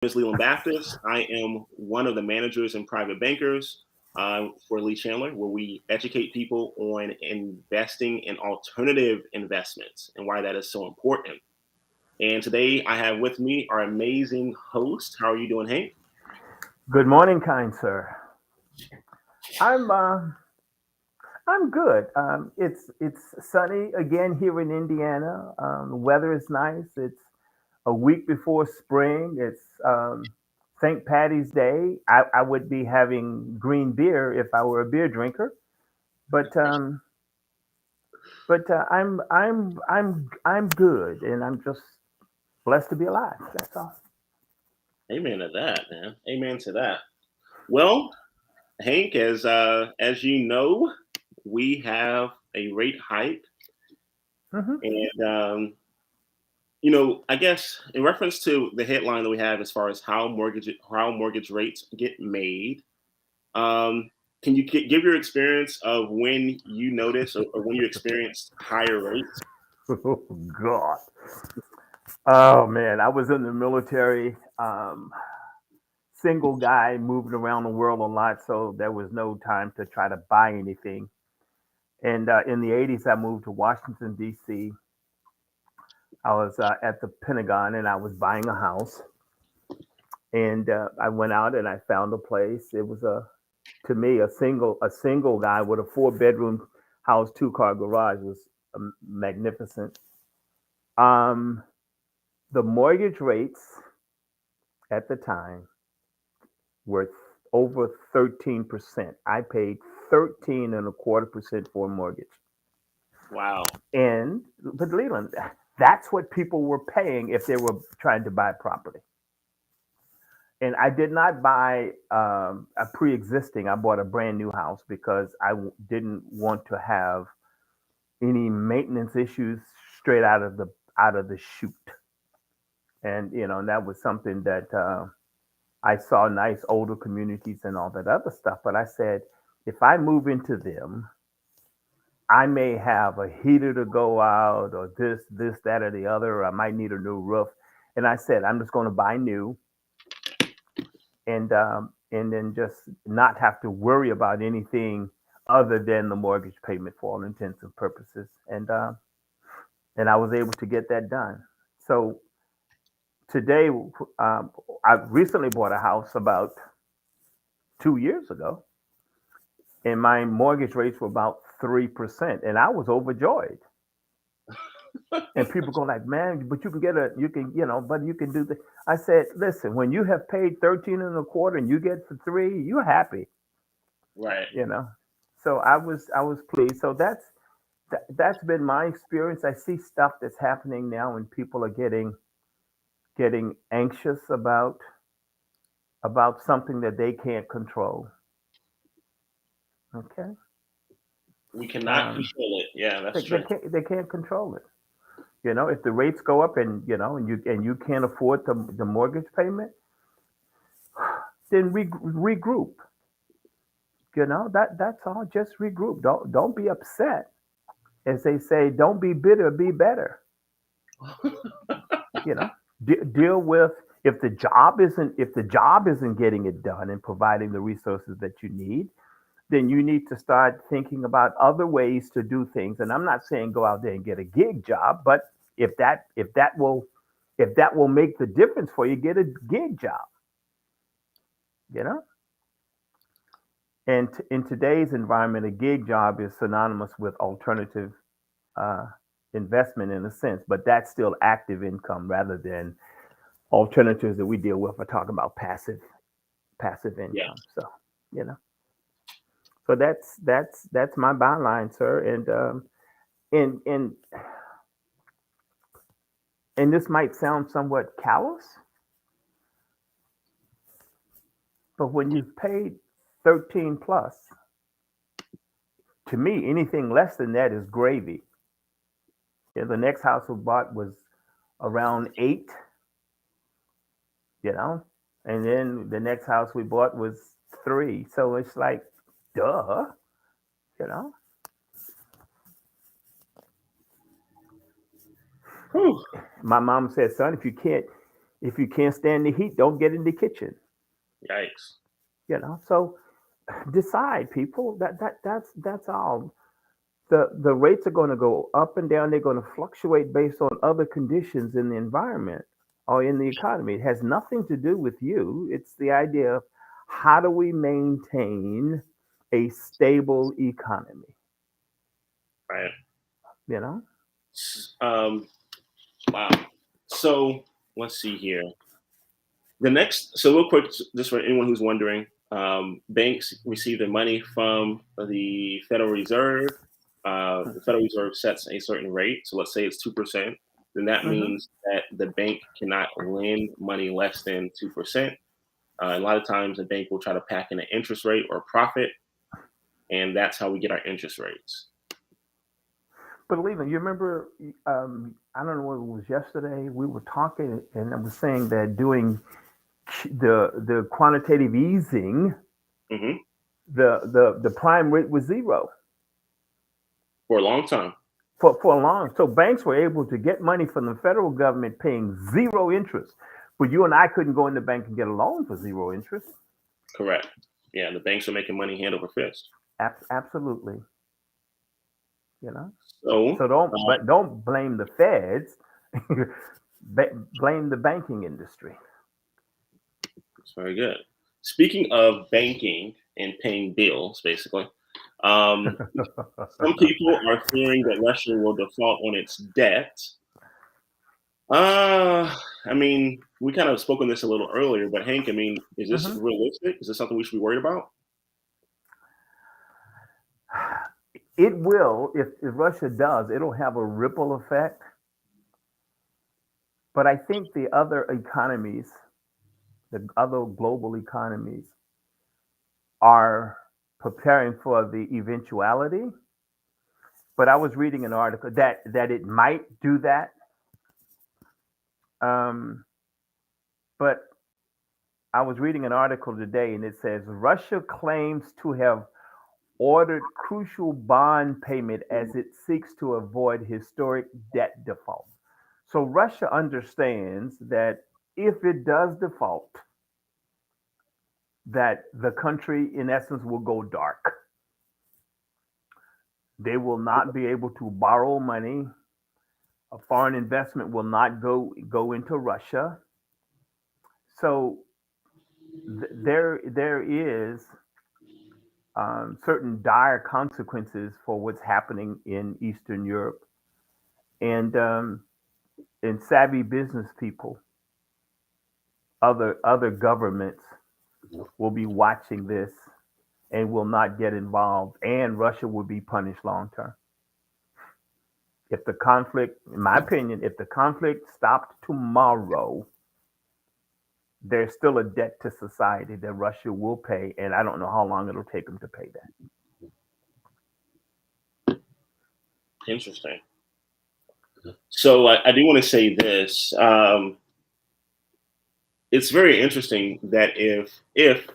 is Leland Baptist. I am one of the managers and private bankers for lee-chandler, where we educate people on investing in alternative investments and why that is so important. And today I have with me our amazing host. How are you doing, Hank? Good morning, kind sir. I'm uh, I'm good. It's sunny again here in Indiana. The weather is nice. It's a week before spring. It's St. Patty's Day. I would be having green beer if I were a beer drinker, but I'm good, and I'm just blessed to be alive. That's all. Amen to that, man. Amen to that. Well, Hank, as you know, we have a rate hike, Hmm. and I guess in reference to the headline that we have as far as how mortgage rates get made, um, can you give your experience of when you noticed or when you experienced higher rates? Oh God. Oh man, I was in the military. Single guy moving around the world a lot, so there was no time to try to buy anything. And in the 80s, I moved to Washington, D.C. I was at the Pentagon and I was buying a house. And I went out and I found a place. It was to me, a single guy with a four-bedroom house, two-car garage was magnificent. Um, the mortgage rates at the time were over 13%. I paid 13.25% for a mortgage. Wow. And but Leland, that's what people were paying if they were trying to buy property. And I did not buy a pre-existing. I bought a brand new house because didn't want to have any maintenance issues straight out of the chute. And and that was something that I saw nice older communities and all that other stuff. But I said, if I move into them, I may have a heater to go out or this, that, or the other, or I might need a new roof. And I said, I'm just going to buy new and then just not have to worry about anything other than the mortgage payment for all intents and purposes. And I was able to get that done. So today, I recently bought a house about 2 years ago, and my mortgage rates were about 3%, and I was overjoyed. And people go like, man, but you can get a, you can, but you can do the. I said, listen, when you have paid 13.25 and you get for three, you're happy, Right. you know. So I was pleased. So that's been my experience. I see stuff that's happening now, and people are getting anxious about something that they can't control. Okay. We cannot Um, control it. Yeah, they, that's they true. can't they can't control it. If the rates go up and and you can't afford the mortgage payment, then regroup. That's all. Just regroup. Don't be upset. As they say, don't be bitter. Be better. You know, deal with if the job isn't getting it done and providing the resources that you need, then you need to start thinking about other ways to do things. And I'm not saying go out there and get a gig job, but if that will make the difference for you, get a gig job. You know, and in today's environment, a gig job is synonymous with alternative uh, investment in a sense, but that's still active income rather than alternatives that we deal with. I talk about passive Yeah. income. So you know, so that's my byline, sir. And this might sound somewhat callous, but when you've paid 13 plus, to me, anything less than that is gravy. Yeah, the next house we bought was around 8, you know, and then the next house we bought was 3. So it's like, duh, you know. Whew. My mom said, son, if you can't If you can't stand the heat, don't get in the kitchen. Yikes. So decide, people. That's all. The rates are going to go up and down. They're going to fluctuate based on other conditions in the environment or in the economy. It has nothing to do with you. It's the idea of how do we maintain a stable economy. Right. You know. Um, wow. So let's see here. So real quick, just for anyone who's wondering, banks receive their money from the Federal Reserve. The Federal Reserve sets a certain rate. So let's say it's 2%. Then that Hmm. means that the bank cannot lend money less than 2%. A lot of times, the bank will try to pack in an interest rate or profit, and that's how we get our interest rates. But Leland, you remember? I don't know what it was yesterday. We were talking, and I was saying that doing the quantitative easing, Hmm. the prime rate was zero For a long time. for a long. So banks were able to get money from the federal government paying zero interest. But you and I couldn't go in the bank and get a loan for zero interest. Correct. Yeah, the banks are making money hand over fist. Absolutely. You know. So So don't blame the feds. Blame the banking industry. it's very good. Speaking of banking and paying bills, basically, um, some people are fearing that Russia will default on its debt. I mean, we kind of spoke on this a little earlier, but Hank, I mean, is this Mhm. realistic? Is this something we should be worried about? It will, if Russia does, it'll have a ripple effect. But I think the other economies, the other global economies, are preparing for the eventuality. But I was reading an article that it might do that. Um, but I was reading an article today, and it says Russia claims to have ordered crucial bond payment as it seeks to avoid historic debt default. So Russia understands that if it does default, that the country in essence will go dark. They will not be able to borrow money. A foreign investment will not go into Russia. So there is certain dire consequences for what's happening in Eastern Europe, and savvy business people, other governments will be watching this and will not get involved, and Russia will be punished long term. If the conflict, in my opinion, if the conflict stopped tomorrow, there's still a debt to society that Russia will pay, and I don't know how long it'll take them to pay that. Interesting. So I do want to say this. It's very interesting that if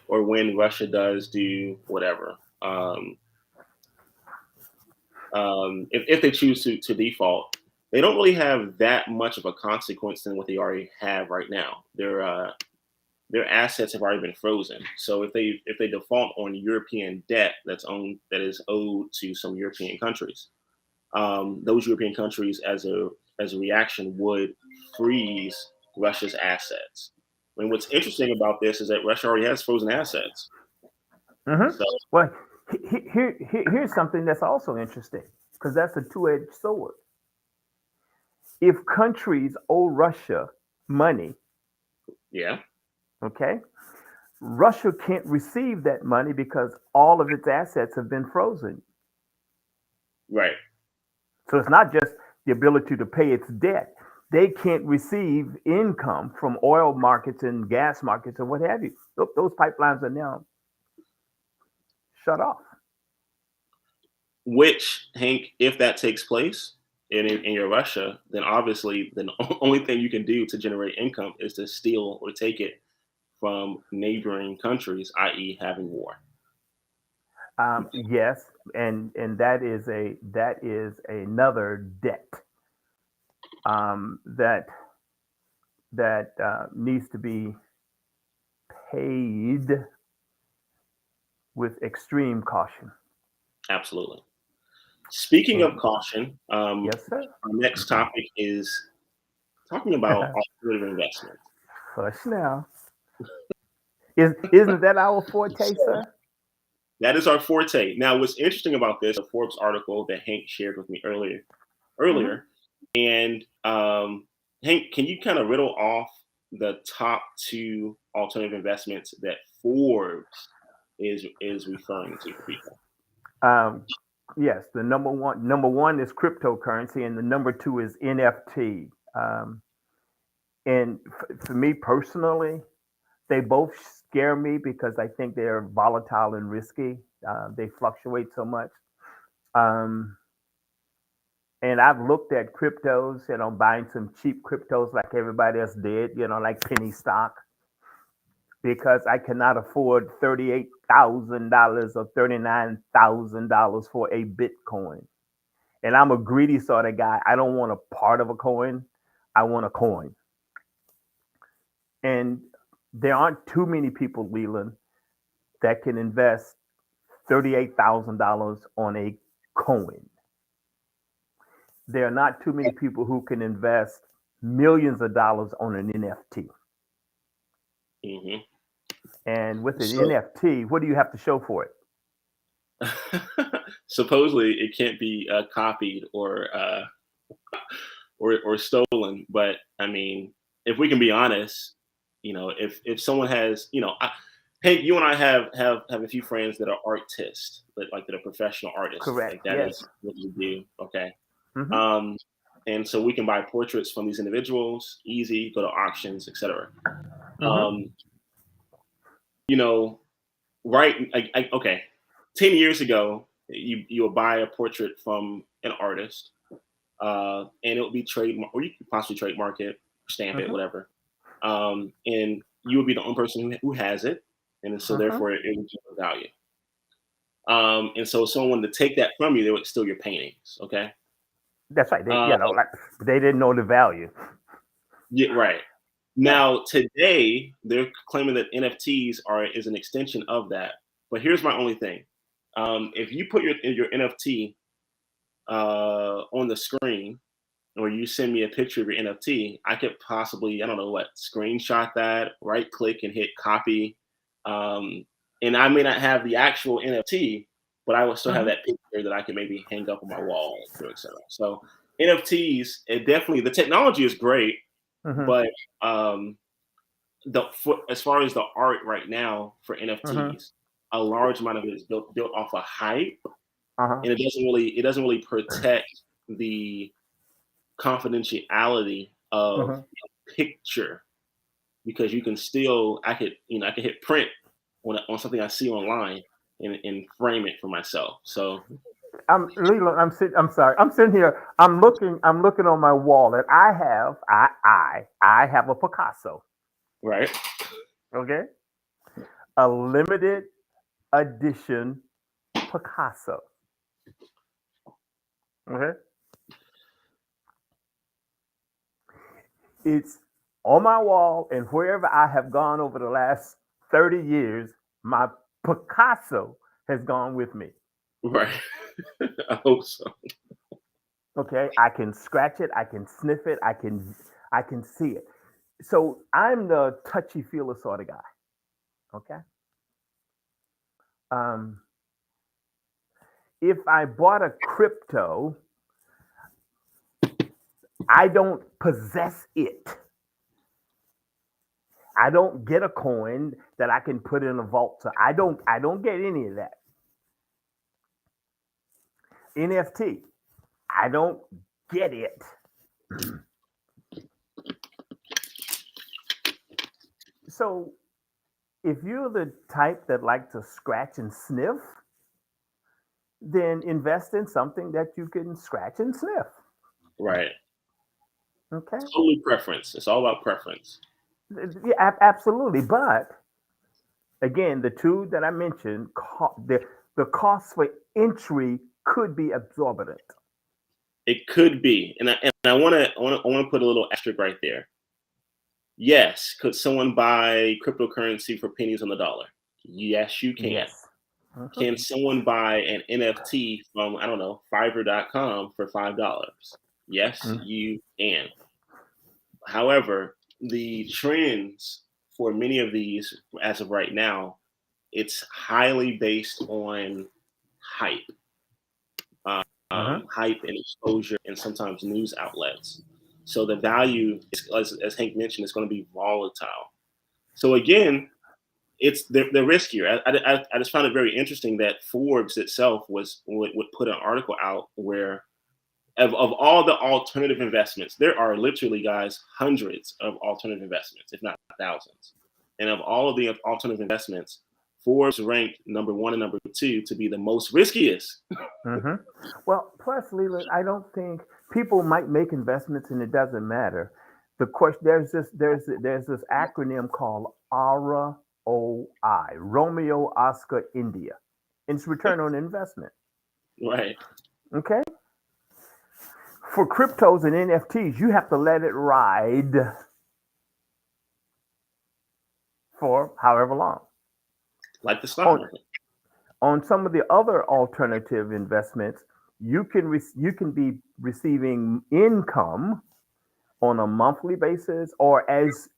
or when Russia does do whatever, if they choose to default, they don't really have that much of a consequence than what they already have right now. Their assets have already been frozen. So if they default on European debt that is owed to some European countries, those European countries as a reaction would freeze Russia's assets. And what's interesting about this is that Russia already has frozen assets. Hmm. So Well, here's something that's also interesting because that's a two-edged sword. If countries owe Russia money, yeah, okay, Russia can't receive that money because all of its assets have been frozen. right. So it's not just the ability to pay its debt. They can't receive income from oil markets and gas markets and what have you. Those pipelines are now shut off. Which Hank, if that takes place in your Russia, then obviously the only thing you can do to generate income is to steal or take it from neighboring countries, i.e., having war. Yes, and that is another debt that that needs to be paid with extreme caution. Absolutely. Speaking of And caution, yes, sir. our next topic is talking about alternative investments. Hush now. Isn't that our forte, So sir? that is our forte. Now, what's interesting about this, a Forbes article that Hank shared with me Hmm. earlier, and Hank, can you kind of riddle off the top two alternative investments that Forbes is referring to for people? Um, yes, the number one is cryptocurrency, and the number two is NFT. And for me personally, they both scare me because I think they're volatile and risky. They fluctuate so much. Um, and I've looked at cryptos, buying some cheap cryptos like everybody else did, like penny stock, because I cannot afford $38,000 or $39,000 for a Bitcoin. And I'm a greedy sort of guy. I don't want a part of a coin. I want a coin. And there aren't too many people, Leland, that can invest $38,000 on a coin. There are not too many people who can invest millions of dollars on an NFT. Hmm. And with an So NFT, what do you have to show for it? supposedly it can't be copied or stolen. But I mean, if we can be honest, if someone has, hey, you and I have a few friends that are artists, but like that are professional artists, Correct. like that Yes. is what we do. Okay. Hmm. Um, and so we can buy portraits from these individuals, easy, go to auctions, etc. Hmm. Um, you know, right? Okay, 10 years ago, you would buy a portrait from an artist, and it would be trademark, or you could possibly trademark it, stamp it, Hmm. whatever. And you would be the only person who has it, and so Hmm. therefore it would give value. And so someone to take that from you, they would steal your paintings. Okay. That's right. They, Uh, like they didn't know the value. yeah, right. Yeah. Now today they're claiming that NFTs are is an extension of that. But here's my only thing: if you put your NFT on the screen, or you send me a picture of your NFT, I could possibly, I don't know what, screenshot that, right click and hit copy. Um, and I may not have the actual NFT, but I will still have Hmm. that picture that I can maybe hang up on my wall, etc. So NFTs, it definitely, the technology is great, Hmm. but um, as far as the art right now for Hmm. NFTs, a large amount of it is built off of hype, Uh-huh. and it doesn't really protect the confidentiality of Hmm. a picture, because you can still, I could hit print on something I see online, and frame it for myself. So I'm Leland. I'm sorry. I'm sitting here. I'm looking on my wall, and I have a Picasso. right. Okay, a limited edition Picasso. Okay, it's on my wall, and wherever I have gone over the last 30 years, my Picasso has gone with me. Right. I hope so. Okay, I can scratch it, I can sniff it, I can see it. So I'm the touchy feely sort of guy. Okay, um, if I bought a crypto, I don't possess it. I don't get a coin that I can put in a vault. So I don't get any of that. NFT, I don't get it. So if you're the type that like to scratch and sniff, then invest in something that you can scratch and sniff. Right. Okay. Totally preference. It's all about preference. Yeah, absolutely. But again, the two that I mentioned, the cost for entry could be exorbitant. It could be, and I want to put a little asterisk right there. Yes. Could someone buy cryptocurrency for pennies on the dollar? Yes, you can. Yes. Mhm. Can someone buy an NFT from, I don't know, Fiverr.com for $5? Yes, Mm. you can. However, the trends for many of these, as of right now, it's highly based on hype, Mhm. hype and exposure, and sometimes news outlets. So the value, is, as Hank mentioned, is going to be volatile. So again, they're riskier. I just found it very interesting that Forbes itself would put an article out where of all the alternative investments, there are literally, guys, hundreds of alternative investments, if not thousands. And of all of the alternative investments, Forbes ranked number one and number two to be the most riskiest. Mhm. Well, plus, Leland, I don't think people might make investments and it doesn't matter. The question there's this acronym called ROI, Romeo Oscar India. It's return on investment. Right. Okay. For cryptos and NFTs, you have to let it ride for however long. Like the stock On market. on some of the other alternative investments, you can be receiving income on a monthly basis or as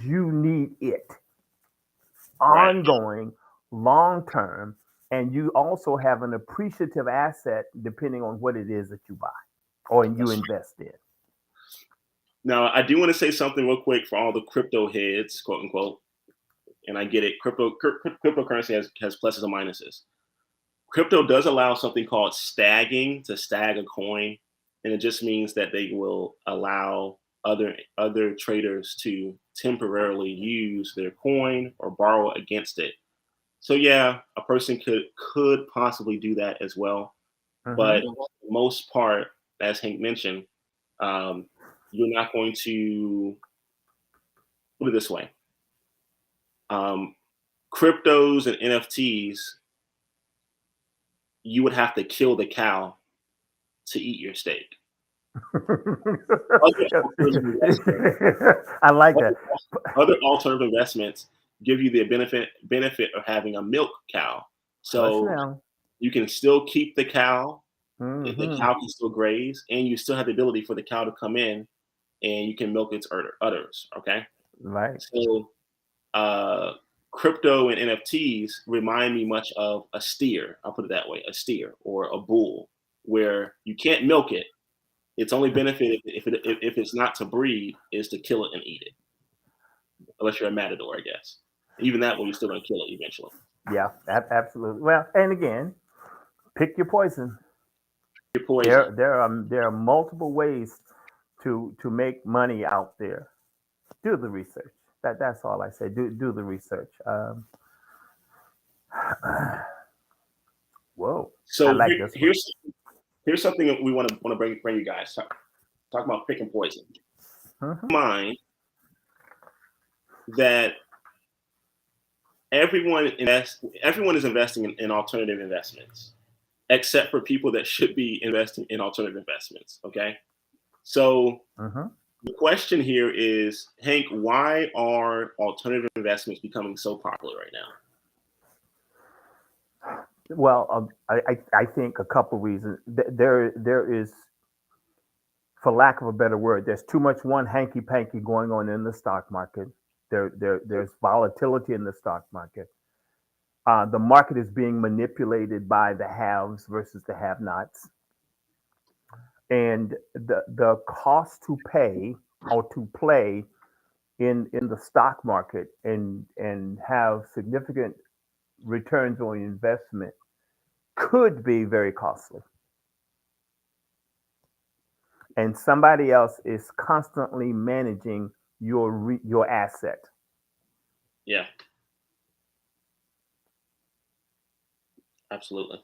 you need it, Right. ongoing, long term, and you also have an appreciative asset depending on what it is that you buy or you That's invest in. Now, I do want to say something real quick for all the crypto heads, quote unquote. And I get it. Cryptocurrency has pluses and minuses. Crypto does allow something called stagging, to stag a coin, and it just means that they will allow other traders to temporarily use their coin or borrow against it. So yeah, a person could possibly do that as well, Hmm. but for the most part, as Hank mentioned, um, you're not going to put it this way. Um, Cryptos and NFTs, you would have to kill the cow to eat your steak. Other alternative investments, I like other, that. other alternative investments give you the benefit of having a milk cow. Hush So now. you can still keep the cow, the Hmm. cow can still graze, and you still have the ability for the cow to come in and you can milk its udders. Okay, Right. so uh, crypto and NFTs remind me much of a steer. I'll put it that way: a steer or a bull, where you can't milk it. Its only benefit, if it's not to breed, is to kill it and eat it. Unless you're a matador, I guess. Even that way, you're still going to kill it eventually. Yeah, absolutely. Well, and again, pick your poison. Your poison. There are multiple ways to make money out there. Do the research. That's all I say. Do the research. Whoa, I So like this one. here's something that we want to bring you guys talk about picking poison. Hmm. Mind that everyone is investing in alternative investments, except for people that should be investing in alternative investments. Okay, so Hmm. the question here is, Hank, why are alternative investments becoming so popular right now? Well, I think a couple reasons. There is, for lack of a better word, there's too much one hanky panky going on in the stock market. There's volatility in the stock market. The market is being manipulated by the haves versus the have-nots, and the cost to pay or to play in the stock market and have significant returns on investment could be very costly. And somebody else is constantly managing your asset. Yeah, absolutely,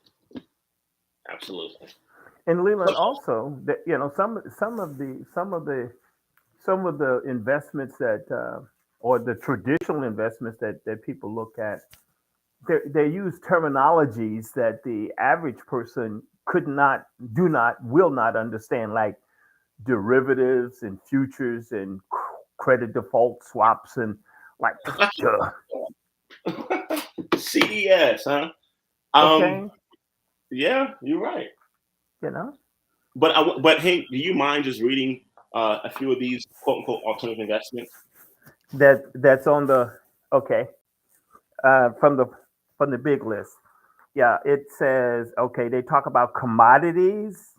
absolutely. And So, Leland also, that some of the investments that or the traditional investments that people look at, they use terminologies that the average person could not, will not understand, like derivatives and futures and credit default swaps and like, duh, CDS, huh? okay, Yeah, you're right. you know, But hey, do you mind just reading a few of these quote unquote alternative investments? that's on the okay from the big list. Yeah, it says okay. They talk about commodities,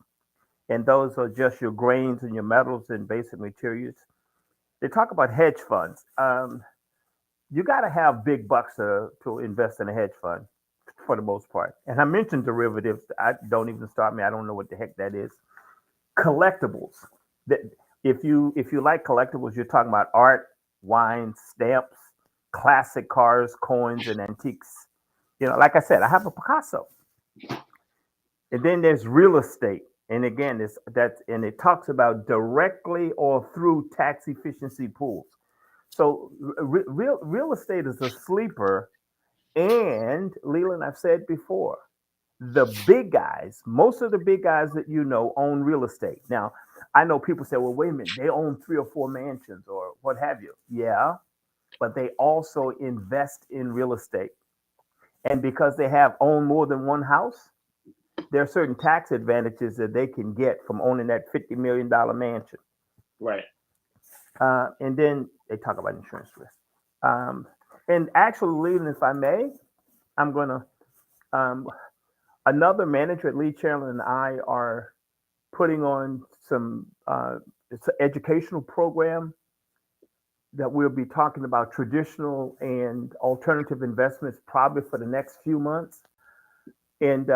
and those are just your grains and your metals and basic materials. They talk about hedge funds. You got to have big bucks to invest in a hedge fund for the most part. And I mentioned derivatives. I don't even start me. I don't know what the heck that is. Collectibles. That if you like collectibles, you're talking about art, wine, stamps, classic cars, coins, and antiques. Like I said, I have a Picasso. And then there's real estate. And again, it talks about directly or through tax efficiency pools. So real estate is a sleeper. And Leland, I've said before, the big guys, most of the big guys that own real estate. Now, I know people say, well, wait a minute, they own 3 or 4 mansions or what have you. Yeah, but they also invest in real estate. And because they have owned more than one house, there are certain tax advantages that they can get from owning that $50 million mansion. Right. And then they talk about insurance risk. Um, and actually, Leland, if I may, I'm going to, um, another manager at lee-chandler and I are putting on some, it's an educational program that we'll be talking about traditional and alternative investments probably for the next few months. And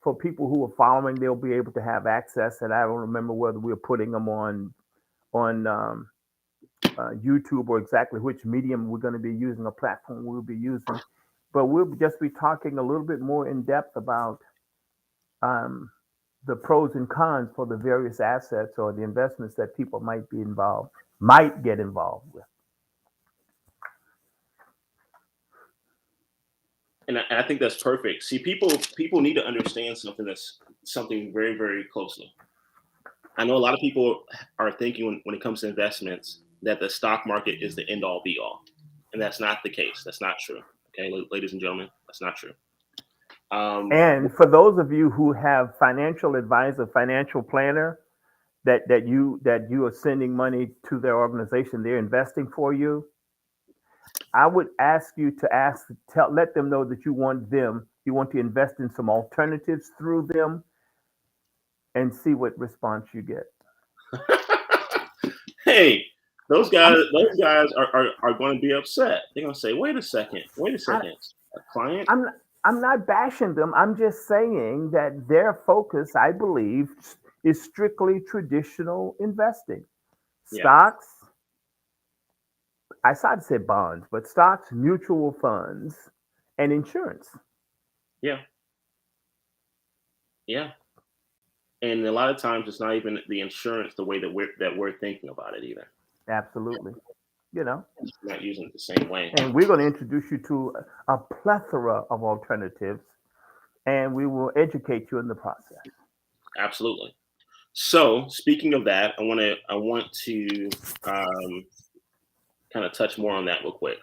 for people who are following, they'll be able to have access. And I don't remember whether we're putting them on YouTube or exactly which medium we're going to be using, a platform we'll be using. But we'll just be talking a little bit more in depth about um, the pros and cons for the various assets or the investments that people might get involved with. And I think that's perfect. See, people need to understand something very, very closely. I know a lot of people are thinking when it comes to investments that the stock market is the end all be all, and that's not the case. That's not true. Okay, ladies and gentlemen, that's not true. Um, And for those of you who have financial advisor, financial planner that you are sending money to their organization, they're investing for you. I would ask you to let them know that you want to invest in some alternatives through them and see what response you get. hey, those guys, I'm those guys are going to be upset. They're going to say, wait a I, second, a client. I'm I'm not bashing them. I'm just saying that their focus, I believe, is strictly traditional investing. Yeah, Stocks, I started to say bonds, but stocks, mutual funds, and insurance. yeah, yeah. And a lot of times, it's not even the insurance the way that we're thinking about it either. Absolutely. You know, We're not using it the same way. and we're going to introduce you to a plethora of alternatives and we will educate you in the process. Absolutely. So, speaking of that, I want to um, kind of touch more on that real quick.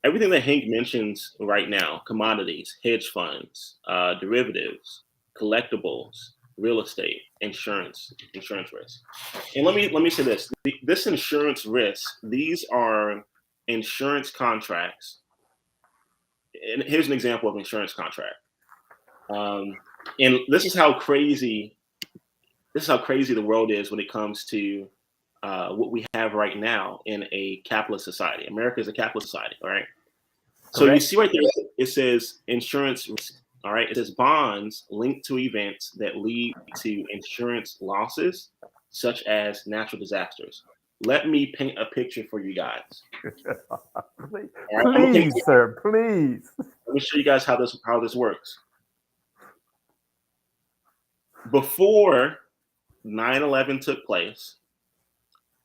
Everything that Hank mentions right now: commodities, hedge funds, derivatives, collectibles, real estate, insurance risk. And let me say this: this insurance risk, these are insurance contracts. And here's an example of insurance contract. Um, and this is how crazy the world is when it comes to what we have right now in a capitalist society. America is a capitalist society, all right? So you Correct? see right there, it says insurance risk, all right? It says bonds linked to events that lead to insurance losses, such as natural disasters. Let me paint a picture for you guys. please, All right, please, sir, please. let me show you guys how this works. Before 9/11 took place,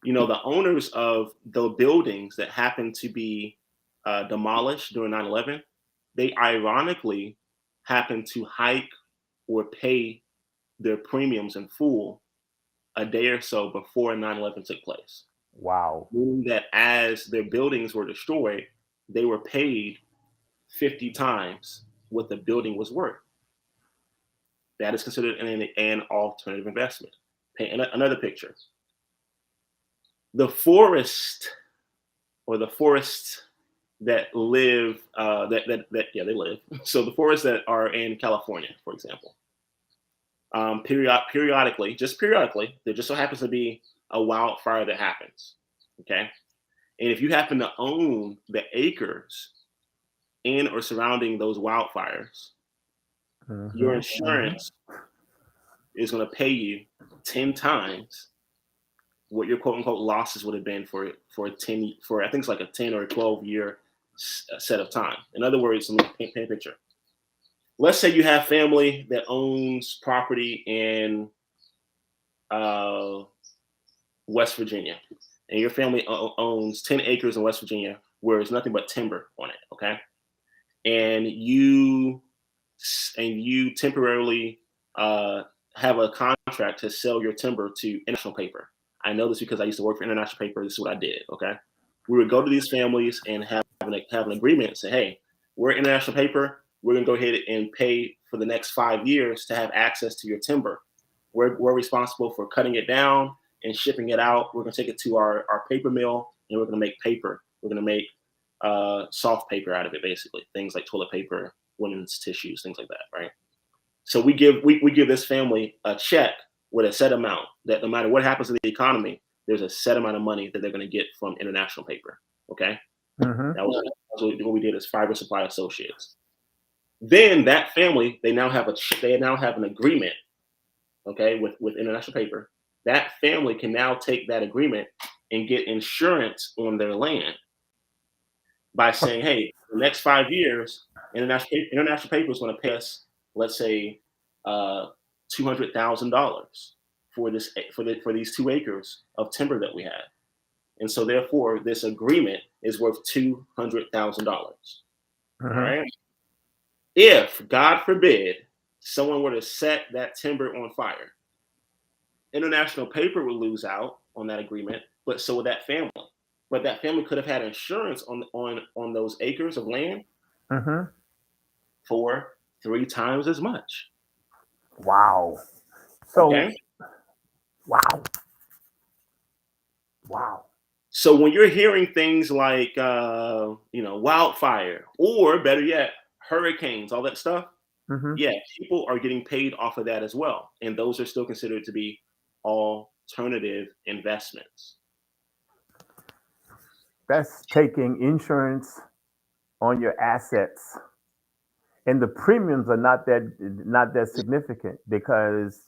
the owners of the buildings that happened to be demolished during 9/11, they ironically happened to hike or pay their premiums in full a day or so before 9/11 took place. Wow. meaning that as their buildings were destroyed, they were paid 50 times what the building was worth. That is considered an alternative investment. Another picture. The forest or the forests that live they live. So the forests that are in California, for example, periodically, there just so happens to be a wildfire that happens. Okay, and if you happen to own the acres in or surrounding those wildfires, your insurance is going to pay you 10 times what your quote unquote losses would have been for I think it's like a 10 or 12 year set of time. In other words, let me paint a picture. Let's say you have family that owns property in West Virginia, and your family owns 10 acres in West Virginia where there's nothing but timber on it. Okay, and you temporarily have a contract to sell your timber to International Paper. I know this because I used to work for International Paper. This is what I did. Okay, we would go to these families and have an agreement and say, hey, we're International Paper. We're going to go ahead and pay for the next 5 years to have access to your timber. We're responsible for cutting it down and shipping it out. We're going to take it to our paper mill, and we're going to make paper. We're going to make soft paper out of it, basically. Things like toilet paper, women's tissues, things like that, right? So we give this family a check with a set amount that no matter what happens to the economy, there's a set amount of money that they're going to get from International Paper. Okay, that was what we did as Fiber Supply Associates. Then that family, they now have an agreement, okay, with International Paper. That family can now take that agreement and get insurance on their land by saying, hey, the next 5 years, International Paper is going to pay us, let's say, $200,000 for these 2 acres of timber that we have, and so therefore this agreement is worth $200,000. All right. If, God forbid, someone were to set that timber on fire, International Paper would lose out on that agreement, but so would that family. But that family could have had insurance on those acres of land for 3 times as much. Wow. So, okay? Wow. So when you're hearing things like wildfire, or better yet, hurricanes, all that stuff, yeah, people are getting paid off of that as well, and those are still considered to be alternative investments. That's taking insurance on your assets, and the premiums are not that significant because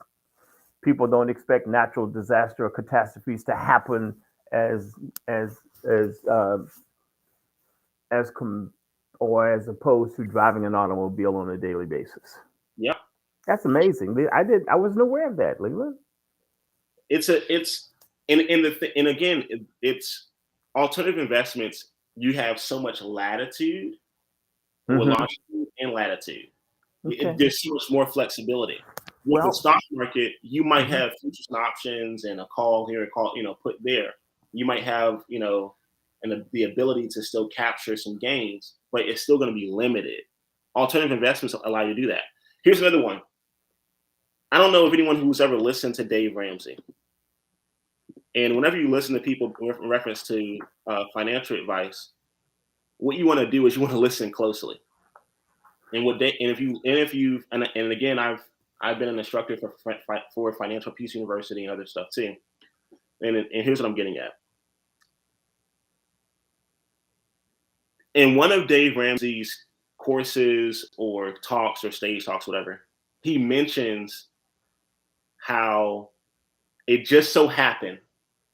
people don't expect natural disaster or catastrophes to happen as opposed to driving an automobile on a daily basis. Yep. That's amazing. I wasn't aware of that, Leland. It's alternative investments. You have so much latitude with longitude and latitude. Okay. There's so much more flexibility. With the stock market, you might have futures and options and a call here, a call, put there. You might have, and the ability to still capture some gains, but it's still going to be limited. Alternative investments allow you to do that. Here's another one. I don't know if anyone who's ever listened to Dave Ramsey. And whenever you listen to people in reference to financial advice, what you want to do is you want to listen closely. And again, I've been an instructor for Financial Peace University and other stuff too. And here's what I'm getting at. In one of Dave Ramsey's courses or talks or stage talks, whatever, he mentions how it just so happened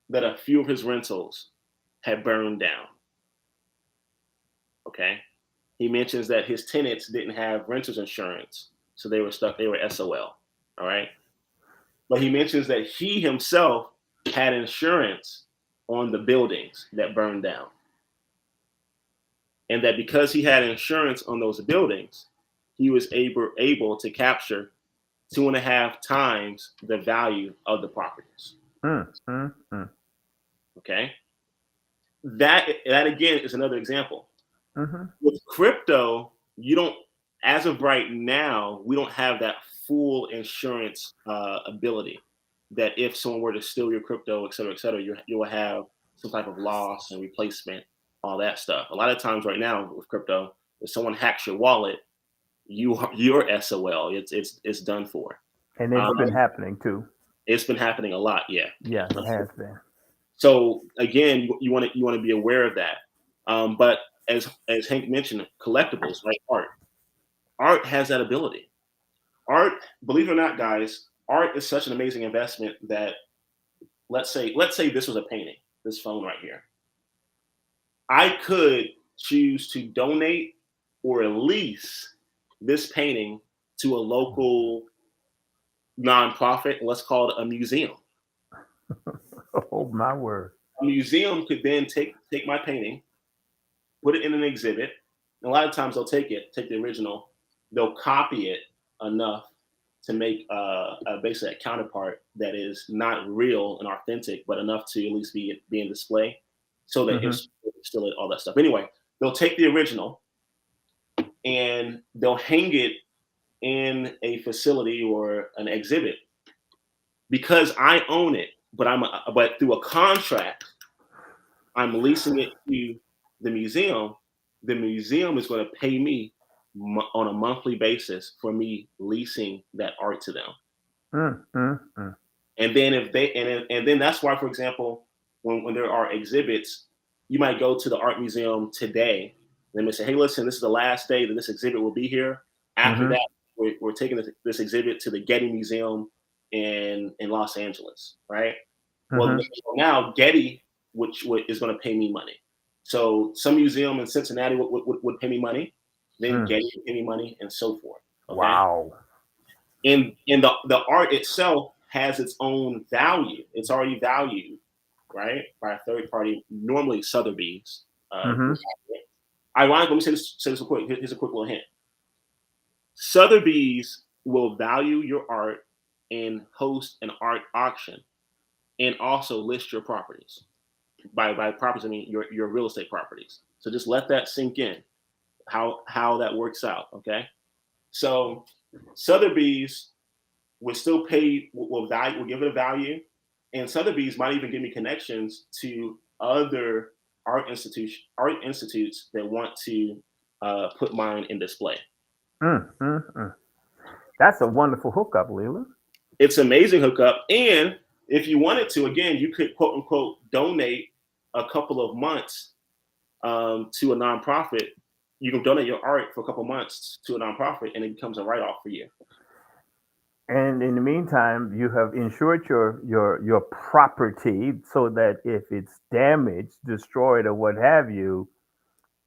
that a few of his rentals had burned down. Okay. He mentions that his tenants didn't have renters insurance, so they were stuck. They were SOL. All right. But he mentions that he himself had insurance on the buildings that burned down. And that because he had insurance on those buildings, he was able to capture 2.5 times the value of the properties. Okay. that again is another example. Mm-hmm. With crypto, you don't, as of right now, we don't have that full insurance ability. That if someone were to steal your crypto, et cetera, you will have some type of loss and replacement, all that stuff. A lot of times right now with crypto, if someone hacks your wallet, you're SOL. It's done for. And it's Um, been happening too. it's been happening a lot, yeah. Yeah, it has been. So again, you want to be aware of that. But as Hank mentioned, collectibles, right? Art has that ability. Art, believe it or not, guys, art is such an amazing investment that let's say this was a painting, this phone right here. I could choose to donate or lease this painting to a local nonprofit. Let's call it a museum. Oh my word. A museum could then take my painting, put it in an exhibit. And a lot of times they'll take the original, they'll copy it enough to make basically a counterpart that is not real and authentic, but enough to at least be in display, so that Mm-hmm. it's still all that stuff. Anyway, they'll take the original and they'll hang it in a facility or an exhibit because I own it, but through a contract I'm leasing it to the museum. The museum is going to pay me on a monthly basis for me leasing that art to them. Mm-hmm. And then if they and then that's why, for example, when there are exhibits, you might go to the art museum today. They may say, "Hey, listen, this is the last day that this exhibit will be here. After Mm-hmm. that, we're taking this exhibit to the Getty Museum in Los Angeles, right?" Well, Mm-hmm. now Getty, which is going to pay me money. So some museum in Cincinnati would pay me money, then Mm. Getty would pay me money, and so forth. Okay, Wow. and the art itself has its own value. It's already valued, right, by a third party, normally Sotheby's. Mm-hmm. Ironically, let me say this real quick. Here's a quick little hint. Sotheby's will value your art and host an art auction and also list your properties. By properties, I mean your real estate properties. So just let that sink in, how that works out. Okay, so Sotheby's will still pay, will give it a value, and Sotheby's might even give me connections to other art institutes that want to put mine in display. Mm-hmm. That's a wonderful hookup, Leland. It's amazing hookup, and if you wanted to, again, you could quote unquote donate a couple of months to a nonprofit. You can donate your art for a couple of months to a nonprofit, and it becomes a write off for you. And in the meantime, you have insured your property so that if it's damaged, destroyed, or what have you,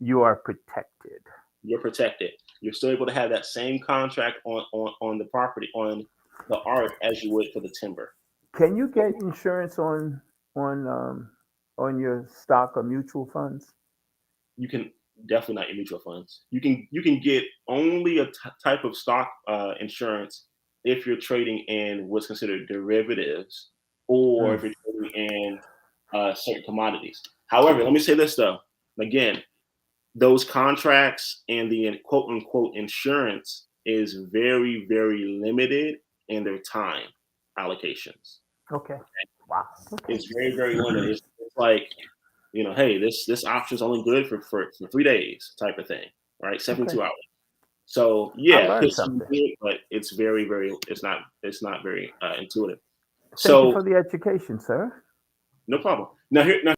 you are protected. You're protected. You're still able to have that same contract on the property, on the art, as you would for the timber. Can you get insurance on um, on your stock or mutual funds? You can definitely not your mutual funds. You can get only a type of stock insurance if you're trading in what's considered derivatives, or Mm. if you're trading in certain commodities. However, let me say this though. Again, those contracts and the quote unquote insurance is very, very limited in their time allocations. Okay. Wow. Okay. It's very, very limited. It's like, hey, this option's only good for 3 days type of thing, right? Okay. 72 hours. So I yeah, learned could seem something. good, but it's very, very, it's not very intuitive. Thank you So for the education, sir. no problem.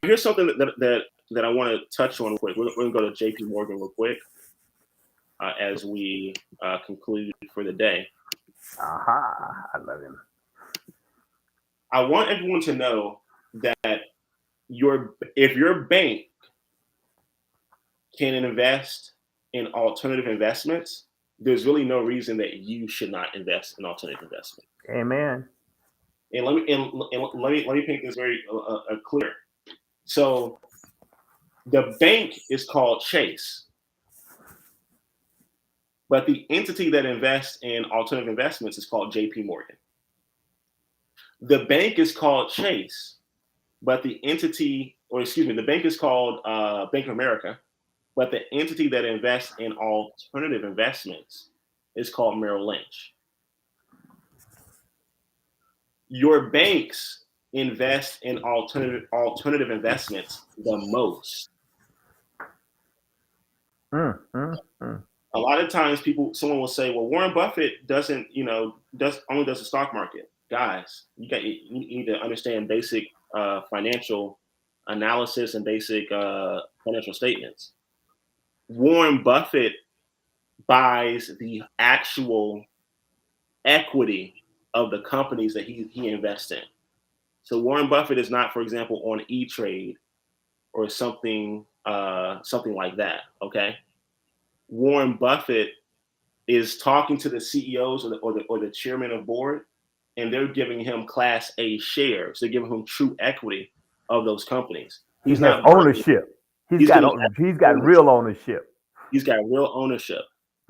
Here's something that I want to touch on real quick. We're gonna go to JP Morgan real quick as we conclude for the day. Aha. I love him. I want everyone to know that if your bank can invest in alternative investments, there's really no reason that you should not invest in alternative investment. Amen. And let me paint this very clear. So the bank is called Chase, but the entity that invests in alternative investments is called JP Morgan. The bank is called Chase, but the entity or excuse me, the bank is called Bank of America, but the entity that invests in alternative investments is called Merrill Lynch. Your banks invest in alternative investments the most. Mm. A lot of times someone will say, well, Warren Buffett doesn't, only does the stock market. Guys, you need to understand basic financial analysis and basic financial statements. Warren Buffett buys the actual equity of the companies that he invests in. So Warren Buffett is not, for example, on E-Trade or something like that. Okay, Warren Buffett is talking to the CEOs or the chairman of board, and they're giving him Class A shares. They're giving him true equity of those companies. He He's has not buying. ownership. He's getting He's got ownership. real ownership. He's got real ownership.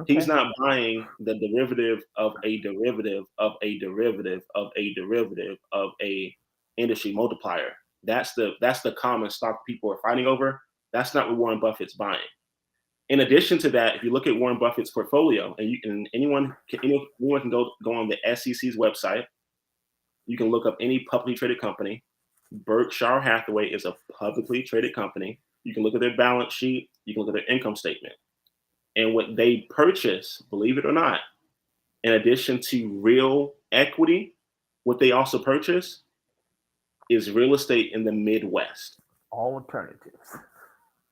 He's Okay. not buying the derivative of a derivative of a derivative of a derivative of a industry multiplier. That's the common stock people are fighting over. That's not what Warren Buffett's buying. In addition to that, if you look at Warren Buffett's portfolio, and anyone can go on the SEC's website, you can look up any publicly traded company. Berkshire Hathaway is a publicly traded company. You can look at their balance sheet. You can look at their income statement. And what they purchase, believe it or not, in addition to real equity, what they also purchase is real estate in the Midwest. All alternatives.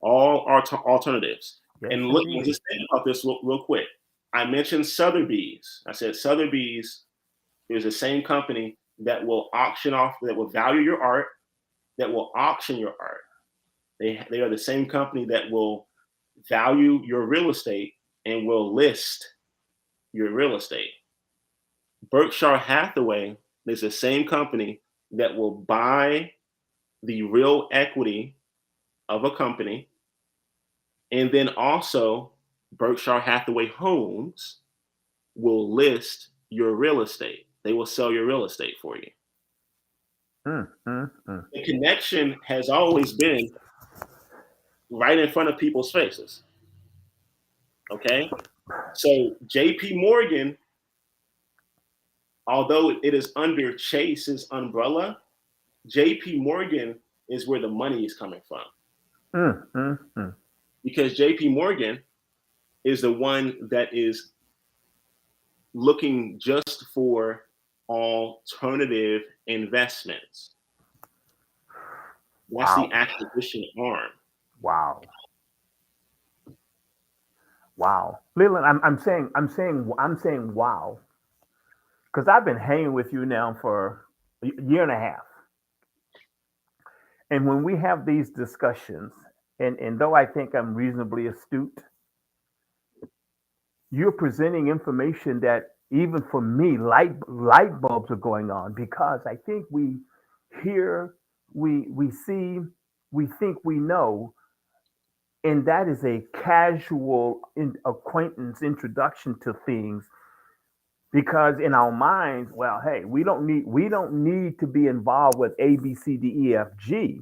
All are alternatives. Yes, And look, indeed. just think about this real quick. I mentioned Sotheby's. I said Sotheby's is the same company that will that will value your art, that will auction your art. They are the same company that will value your real estate and will list your real estate. Berkshire Hathaway is the same company that will buy the real equity of a company, and then also Berkshire Hathaway Homes will list your real estate. They will sell your real estate for you. Mm. The connection has always been right in front of people's faces. Okay? So JP Morgan, although it is under Chase's umbrella, JP Morgan is where the money is coming from. Because JP Morgan is the one that is looking just for alternative investments. That's Wow. the acquisition arm. Wow. Wow. Leland, I'm saying wow. Because I've been hanging with you now for a year and a half. And when we have these discussions, and though I think I'm reasonably astute, you're presenting information that even for me, light bulbs are going on because I think we hear, we see, we think we know, and that is a casual acquaintance introduction to things because in our minds, well, hey, we don't need to be involved with A, B, C, D, E, F, G,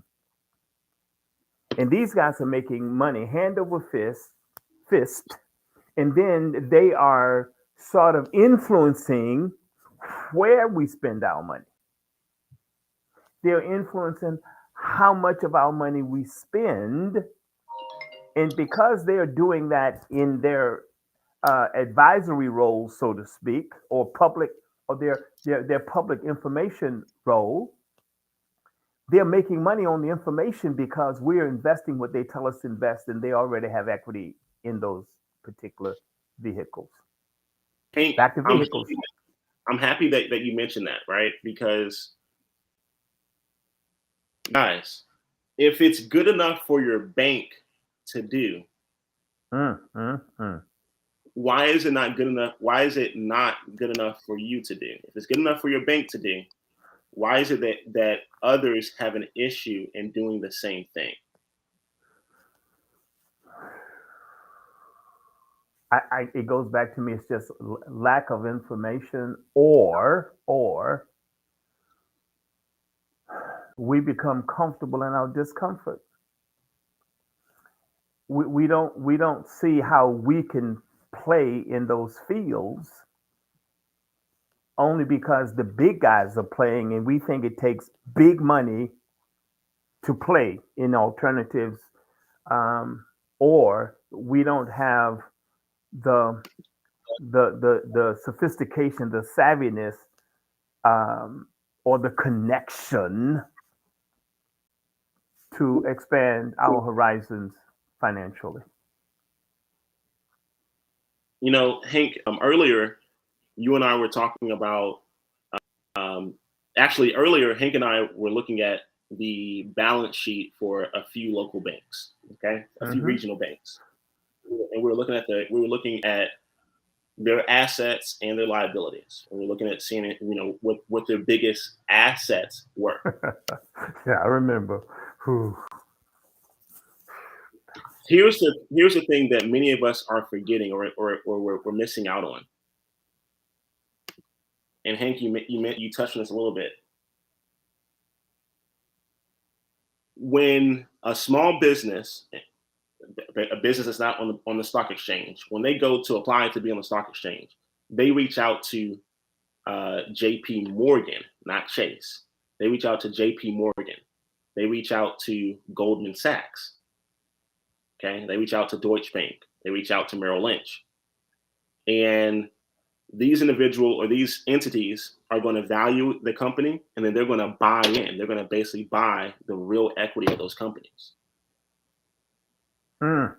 and these guys are making money hand over fist, and then they are sort of influencing where we spend our money. They're influencing how much of our money we spend, and because they are doing that in their advisory roles, so to speak, or public, or their public information role, they're making money on the information because we're investing what they tell us to invest, and they already have equity in those particular vehicles. Hank, Back to vehicles. I'm happy that you mentioned that, right? Because guys, if it's good enough for your bank to do, Mm. why is it not good enough? Why is it not good enough for you to do? If it's good enough for your bank to do, why is it that others have an issue in doing the same thing? It goes back to me. It's just lack of information, or we become comfortable in our discomfort. We don't see how we can play in those fields only because the big guys are playing and we think it takes big money to play in alternatives, um, or we don't have the the sophistication, the savviness, um, or the connection to expand our horizons financially. Hank, earlier you and I were talking about, um, actually earlier, Hank and I were looking at the balance sheet for a few local banks, okay, a few Hmm. regional banks, and we were looking at their assets and their liabilities, and we were looking at seeing it, what their biggest assets were. Yeah, I remember. Whew. Here's the thing that many of us are forgetting, or we're missing out on. And Hank, you touched on this a little bit. When a small business, a business that's not on the stock exchange, when they go to apply to be on the stock exchange, they reach out to J.P. Morgan, not Chase. They reach out to J.P. Morgan. They reach out to Goldman Sachs. Okay, they reach out to Deutsche Bank. They reach out to Merrill Lynch, and these entities are going to value the company, and then they're going to buy in. They're going to basically buy the real equity of those companies. Mm,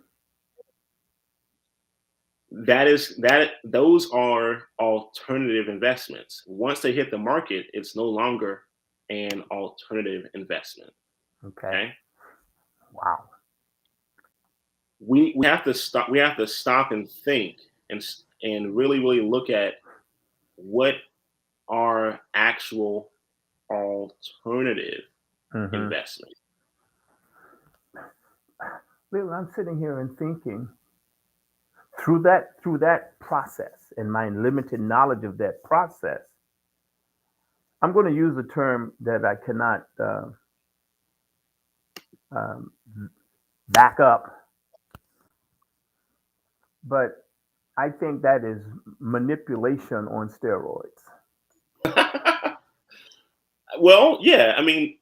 Those are alternative investments. Once they hit the market, it's no longer an alternative investment. okay. Okay. Wow. We have to stop and think, and really look at what are actual alternative Hmm. investments. Well, I'm sitting here and thinking through that process and my limited knowledge of that process. I'm going to use a term that I cannot um, back up, but I think that is manipulation on steroids. Well, yeah, I mean,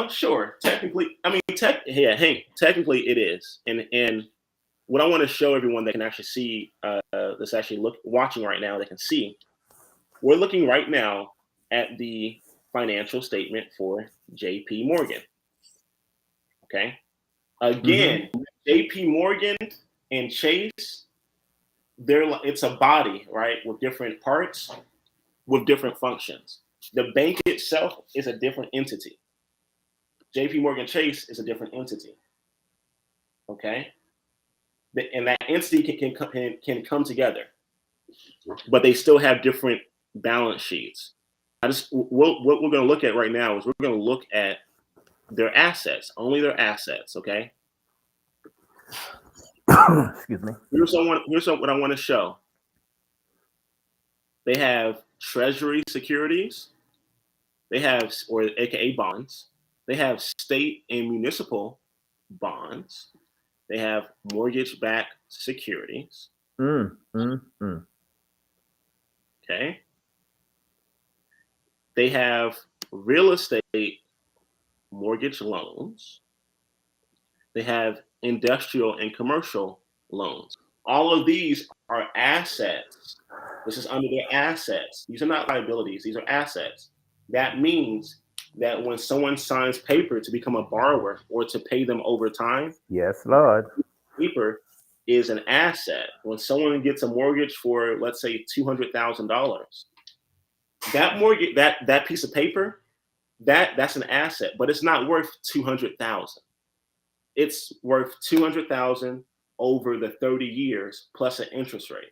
sure, technically, yeah, Hank, technically it is, and what I want to show everyone that can actually see, that's actually watching right now, they can see, we're looking right now at the financial statement for J.P. Morgan. Okay, Hmm. again, J.P. Morgan and Chase, it's a body, right, with different parts, with different functions. The bank itself is a different entity. JP Morgan Chase is a different entity. Okay. And that entity can come together, but they still have different balance sheets. What we're going to look at right now is we're going to look at their assets, only their assets. Okay. Excuse me. Here's what I want to show. They have treasury securities. They have, or AKA bonds. They have state and municipal bonds. They have mortgage-backed securities. Mm, mm, mm. Okay. They have real estate mortgage loans. They have industrial and commercial loans. All of these are assets. This is under their assets. These are not liabilities, these are assets. That means that when someone signs paper to become a borrower or to pay them over time, Yes, Lord. paper is an asset. When someone gets a mortgage for, let's say, $200,000, that mortgage, that piece of paper, that's an asset, but it's not worth 200,000. It's worth 200,000 over the 30 years plus an interest rate.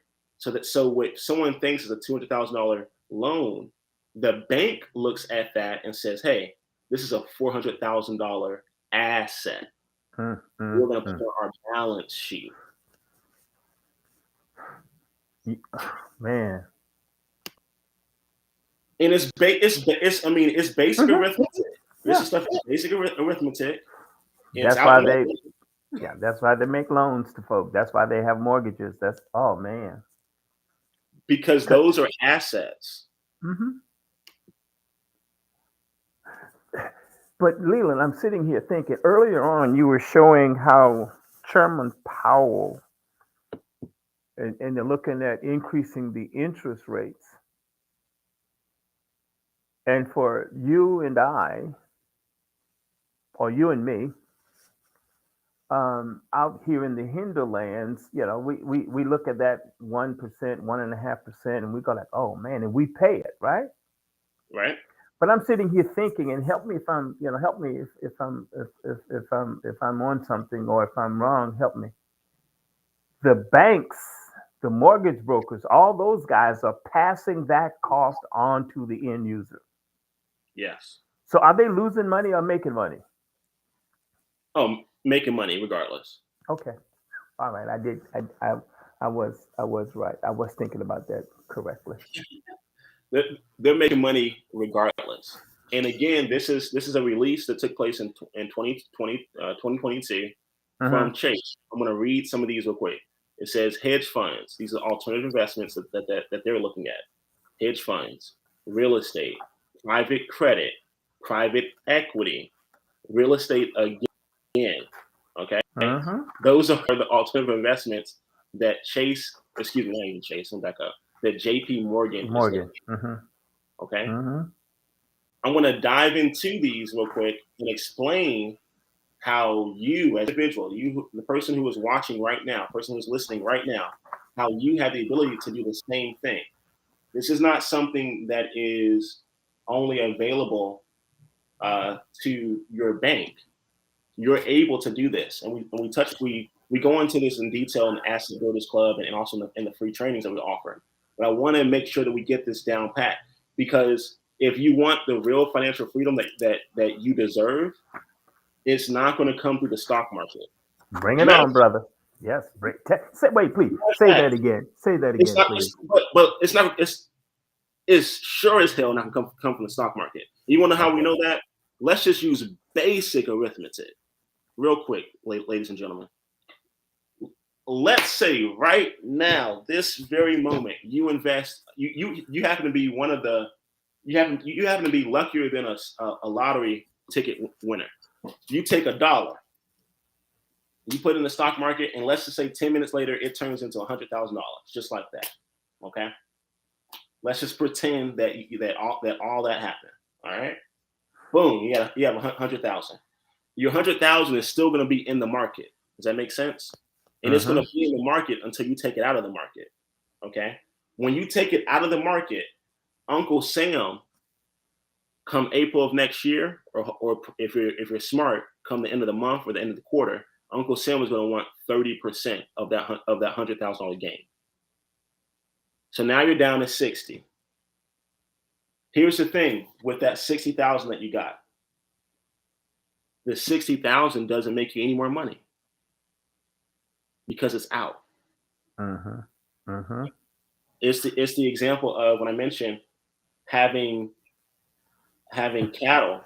So what someone thinks is a $200,000 loan, the bank looks at that and says, "Hey, this is a $400,000 asset. Mm, mm, We're going to mm. put on our balance sheet." Man. And it's I mean, it's basic Hmm. arithmetic. This Yeah. is stuff basic arithmetic. It's That's out why in they, the yeah, that's why they make loans to folk. That's why they have mortgages. That's, oh man. because those are assets. Mm-hmm. But Leland, I'm sitting here thinking earlier on you were showing how Chairman Powell and they're looking at increasing the interest rates. And for you and I, or you and me, out here in the hinterlands, we look at that 1%, 1.5%, and we go like, oh man, and we pay it, right? Right? But I'm sitting here thinking, and help me if I'm, help me if I'm on something or if I'm wrong, help me. The banks, the mortgage brokers, all those guys are passing that cost on to the end user. Yes. So are they losing money or making money? Oh, making money regardless. Okay. All right. I did. I was right. I was thinking about that correctly. They're making money regardless. And again, this is a release that took place in 2022 Mm-hmm. from Chase. I'm going to read some of these real quick. It says hedge funds. These are alternative investments that they're looking at. Hedge funds, real estate, private credit, private equity, real estate again. Okay. Mm-hmm. Those are the alternative investments that Chase, excuse me, not even Chase, I'm back up, that JP Morgan is Morgan. looking Mm-hmm. at. Okay. Mm-hmm. I'm going to dive into these real quick and explain how you, as an individual, you, the person who is watching right now, person who is listening right now, how you have the ability to do the same thing. This is not something that is only available to your bank. You're able to do this, and we go into this in detail in the Asset Builders Club and also in the free trainings that we offer. But I want to make sure that we get this down pat, because if you want the real financial freedom that you deserve, it's not going to come through the stock market. Bring it Matter on, brother. Yes. Wait, please. of Say that fact, again. Say that it's again, not. please. But it's not. It's sure as hell not going to come from the stock market. You want to know how we Okay. know that? Let's just use basic arithmetic, real quick, ladies and gentlemen. Let's say right now, this very moment, you invest. You happen to be one of the. You happen to be luckier than a lottery ticket winner. You take $1. You put it in the stock market, and let's just say 10 minutes later, it turns into $100,000, just like that. Okay. Let's just pretend that all that happened. All right. Boom. You have 100,000. Your 100,000 is still going to be in the market. Does that make sense? And it's going Mm-hmm. to be in the market until you take it out of the market. Okay. When you take it out of the market, Uncle Sam, come April of next year, or if you're smart, come the end of the month or the end of the quarter, Uncle Sam is going to want 30% of that $100,000 gain. So now you're down to 60. Here's the thing with that 60,000 that you got. The 60,000 doesn't make you any more money because it's out. Mm-hmm. Mm-hmm. It's the example of when I mentioned having cattle.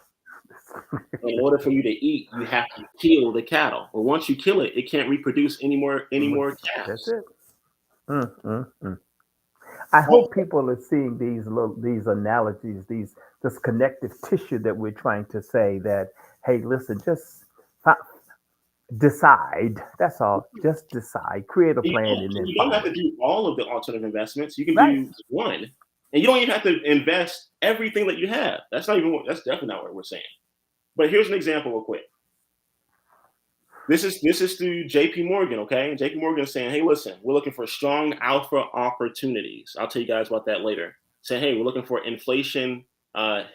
In order for you to eat, you have to kill the cattle. But once you kill it, it can't reproduce any more That's calves. it. Mm-hmm. I Well, hope people are seeing these analogies, this connective tissue that we're trying to say that, hey, listen, just decide. That's all. Just decide. Create a plan and then you don't have follow to it. do all of the alternative investments. You can Right. do one, and you don't even have to invest everything that you have. That's definitely not what we're saying. But here's an example, real quick. This is through JP Morgan, okay? JP Morgan is saying, hey, listen, we're looking for strong alpha opportunities. I'll tell you guys about that later. Saying, hey, we're looking for inflation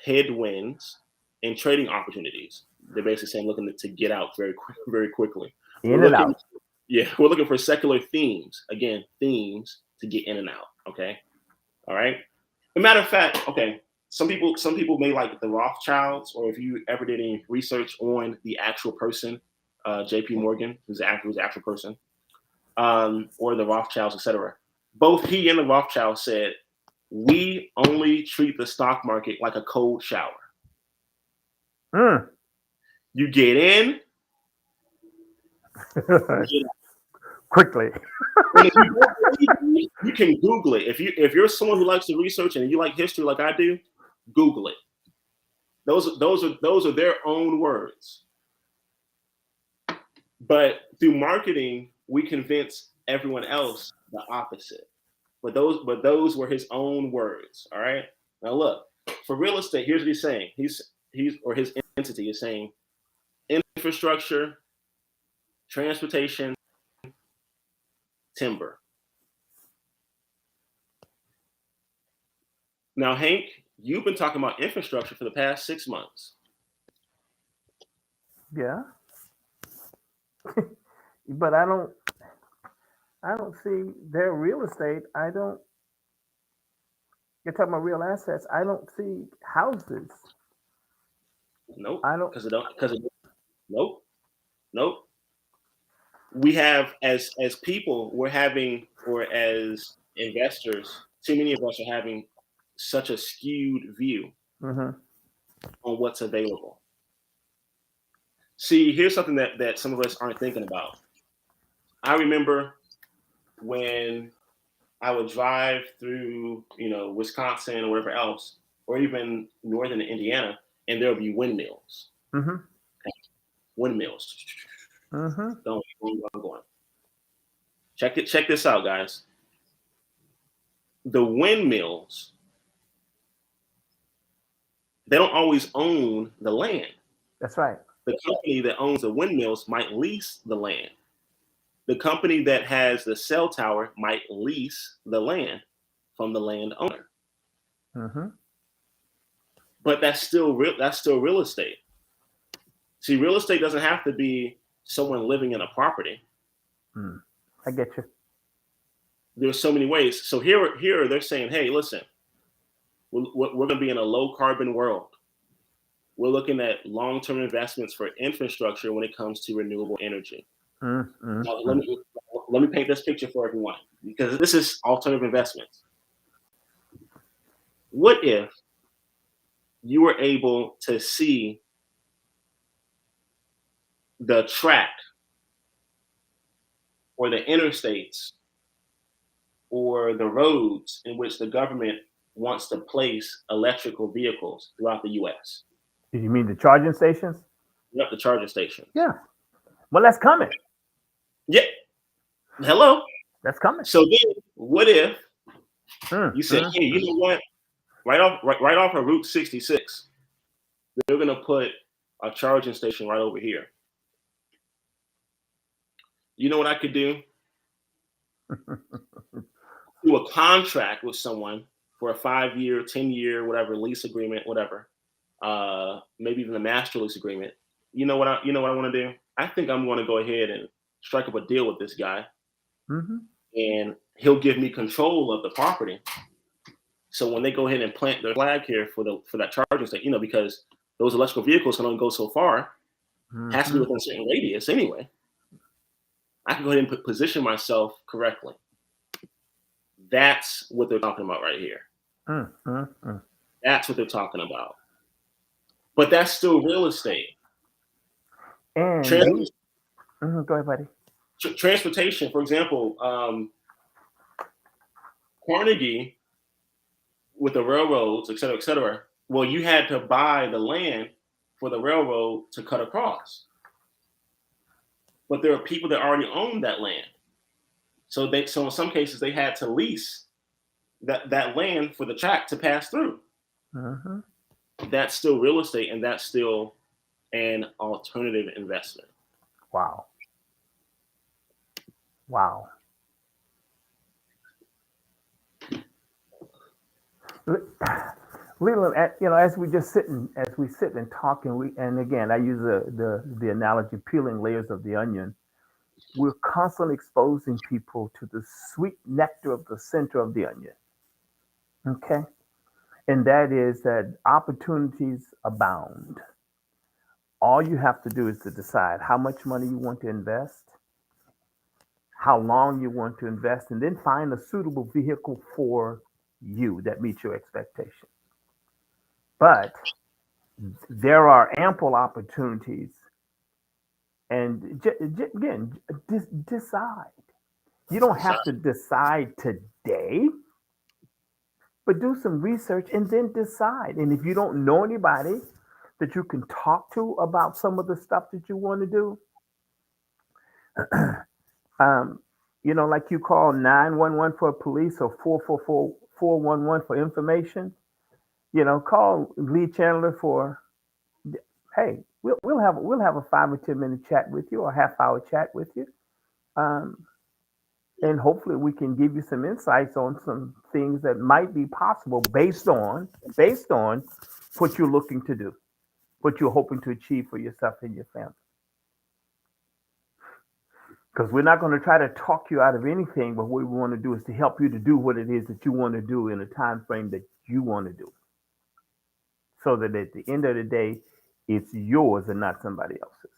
headwinds and trading opportunities. They're basically saying looking to get out very quickly. We're In and looking, out. yeah, we're looking for secular themes. Again, themes to get in and out. Okay, all right. As a matter of fact, okay, some people may like the Rothschilds, or if you ever did any research on the actual person, J.P. Morgan, who's the actual person, or the Rothschilds, etc. Both he and the Rothschilds said we only treat the stock market like a cold shower. Mm. You get in, you get out. Quickly. And if you don't believe me, you can Google it. If you're someone who likes to research and you like history like I do, Google it. Those are their own words. But through marketing, we convince everyone else the opposite. But those were his own words. All right. Now look, for real estate, here's what he's saying. He's or his entity is saying infrastructure, transportation, timber. Now, Hank, you've been talking about infrastructure for the past 6 months. Yeah. But I don't see their real estate. I don't You're talking about real assets. I don't see houses. Nope. I don't Because nope. Nope. We have as people, we're having, or as investors, too many of us are having such a skewed view hmm on what's available. See, here's something that some of us aren't thinking about. I remember when I would drive through, Wisconsin or wherever else, or even northern Indiana, and there would be windmills. hmm Windmills. hmm Going. Check this out, guys. The windmills, they don't always own the land. That's right. The company that owns the windmills might lease the land. The company that has the cell tower might lease the land from the landowner. hmm But that's still real estate. See, real estate doesn't have to be someone living in a property. Mm. I get you. There's so many ways. So here they're saying, hey, listen, we're going to be in a low carbon world. We're looking at long-term investments for infrastructure when it comes to renewable energy. mm mm Now, let mm. me let me paint this picture for everyone, because this is alternative investments. What if you were able to see the track or the interstates or the roads in which the government wants to place electrical vehicles throughout the U.S.? Do you mean the charging stations? Yep, the charging stations. Yeah. Well, that's coming. Yeah. Hello. That's coming. So then, what if Mm, you said, mm, "Hey, you mm. know what? Right off of Route 66, they're going to put a charging station right over here. You know what I could do? Do a contract with someone for a 5 year, 10 year, whatever lease agreement, whatever. Maybe even a master lease agreement. You know what I want to do? I think I'm going to go ahead and strike up a deal with this guy, Mhm. and he'll give me control of the property. So when they go ahead and plant their flag here for that charging station, because those electrical vehicles can only go so far, has to be Mhm. within a certain radius anyway. I can go ahead and position myself correctly. That's what they're talking about right here. Mm, mm, mm. That's what they're talking about. But that's still real estate. And Trans- we Go ahead, buddy. Transportation, for example, Carnegie with the railroads, et cetera, et cetera. Well, you had to buy the land for the railroad to cut across. But there are people that already own that land. So in some cases they had to lease that land for the track to pass through. Mhm. That's still real estate, and that's still an alternative investment. Wow. Wow. Leland, as we sit and talk, and again, I use the analogy peeling layers of the onion. We're constantly exposing people to the sweet nectar of the center of the onion. Okay, and that is that opportunities abound. All you have to do is to decide how much money you want to invest, how long you want to invest, and then find a suitable vehicle for you that meets your expectation. But there are ample opportunities. And again, decide. You don't have to decide today, but do some research and then decide. And if you don't know anybody that you can talk to about some of the stuff that you want to do, um, like you call 911 for police or 444 for information, call lee-chandler for, hey, we'll have a 5 or 10 minute chat with you or half-hour chat with you. Um, and hopefully we can give you some insights on some things that might be possible based on what you're looking to do, what you're hoping to achieve for yourself and your family. Because we're not going to try to talk you out of anything, but what we want to do is to help you to do what it is that you want to do in a time frame that you want to do, so that at the end of the day, it's yours and not somebody else's.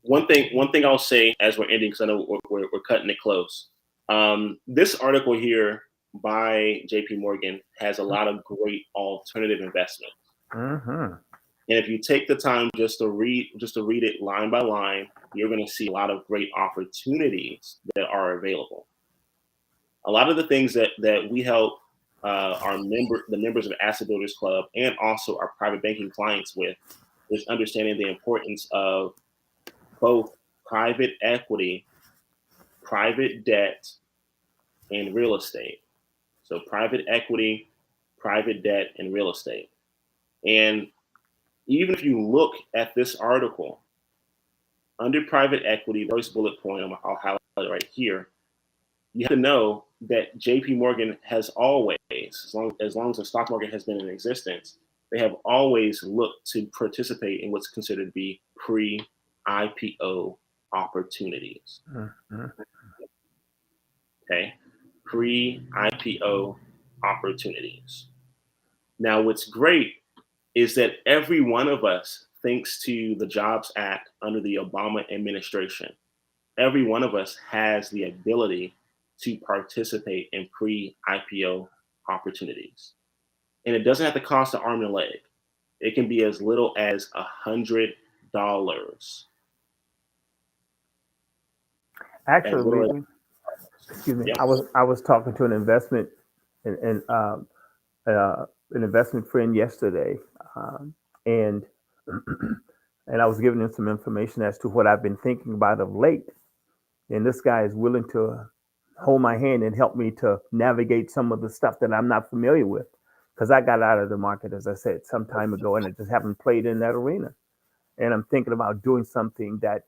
One thing I'll say as we're ending, because I know we're cutting it close. This article here by J.P. Morgan has a lot of great alternative investments. Mm-hmm. And if you take the time just to read it line by line, you're going to see a lot of great opportunities that are available. A lot of the things that we help the members of Asset Builders Club and also our private banking clients with is understanding the importance of both private equity, private debt, and real estate. So private equity, private debt, and real estate. And even if you look at this article, under private equity, the first bullet point, I'll highlight it right here. You have to know that JP Morgan has always, as long as the stock market has been in existence, they have always looked to participate in what's considered to be pre-IPO opportunities. Mm-hmm. Okay, pre-IPO opportunities. Now, what's great is that every one of us, thanks to the Jobs Act under the Obama administration, every one of us has the ability to participate in pre-IPO opportunities. And it doesn't have to cost an arm and a leg. It can be as little as $100. As Actually, little excuse me. yeah. I was talking to an investment friend yesterday, and and I was giving him some information as to what I've been thinking about of late. And this guy is willing to hold my hand and help me to navigate some of the stuff that I'm not familiar with, because I got out of the market, as I said, some time ago, and I just haven't played in that arena. And I'm thinking about doing something that,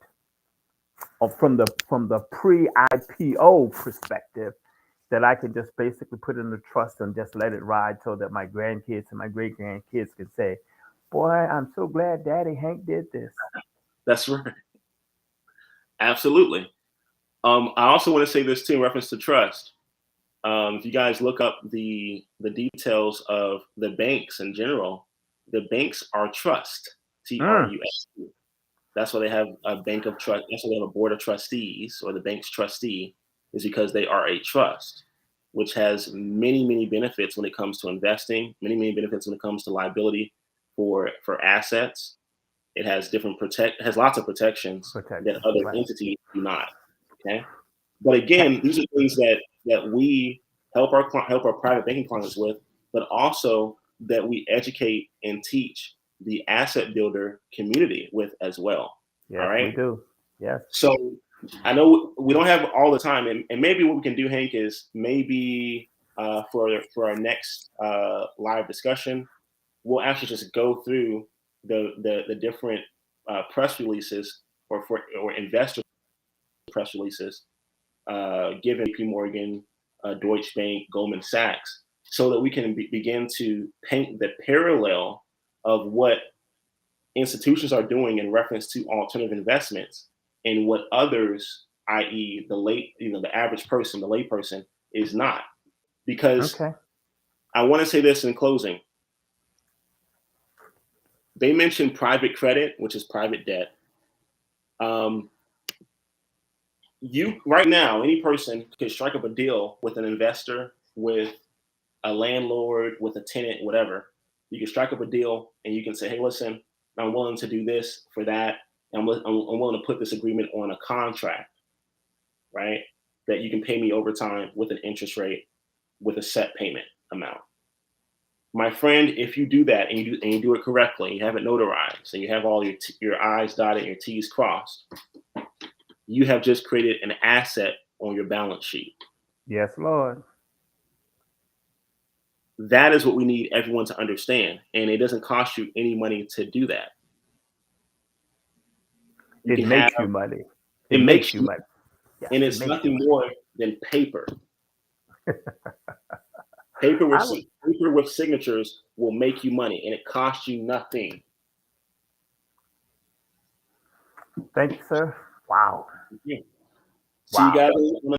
from the pre-IPO perspective, that I can just basically put in the trust and just let it ride, so that my grandkids and my great grandkids can say, "Boy, I'm so glad Daddy Hank did this." That's right. Absolutely. I also want to say this too in reference to trust. If you guys look up the details of the banks in general, the banks are trust, Mm, TRUST. That's why they have a bank of trust. That's why they have a board of trustees, or the bank's trustee, is because they are a trust, which has many, many benefits when it comes to investing, many, many benefits when it comes to liability for assets. It has has lots of protections that protection, other right? entities do not. Okay. But Ha- again, these are things that we help our private banking clients with, but also that we educate and teach the asset builder community with as well. All Yes, we right. do. Yes. So I know we don't have all the time, and maybe what we can do, Hank, is maybe for our next live discussion, we'll actually just go through the different press releases, or investor press releases given JP Morgan, Deutsche Bank, Goldman Sachs, so that we can begin to paint the parallel of what institutions are doing in reference to alternative investments, and what others, i.e., the average person, the layperson, is not. Because Okay. I want to say this in closing. They mentioned private credit, which is private debt. Um, you right now, any person could strike up a deal with an investor, with a landlord, with a tenant, whatever, You can strike up a deal and you can say, hey, listen, I'm willing to do this for that. I'm willing to put this agreement on a contract, right? That you can pay me over time with an interest rate with a set payment amount. My friend, if you do that and you do it correctly, you have it notarized, and you have all your I's dotted and your T's crossed, you have just created an asset on your balance sheet. Yes, Lord. That is what we need everyone to understand, and it doesn't cost you any money to do that. You It can have makes you money. it It makes makes you you, money. Yes, and it it's makes you nothing money. more than paper. Paper with I would paper with signatures will make you money, and it costs you nothing. thank you, sir. Wow. Yeah. See you Wow. guys on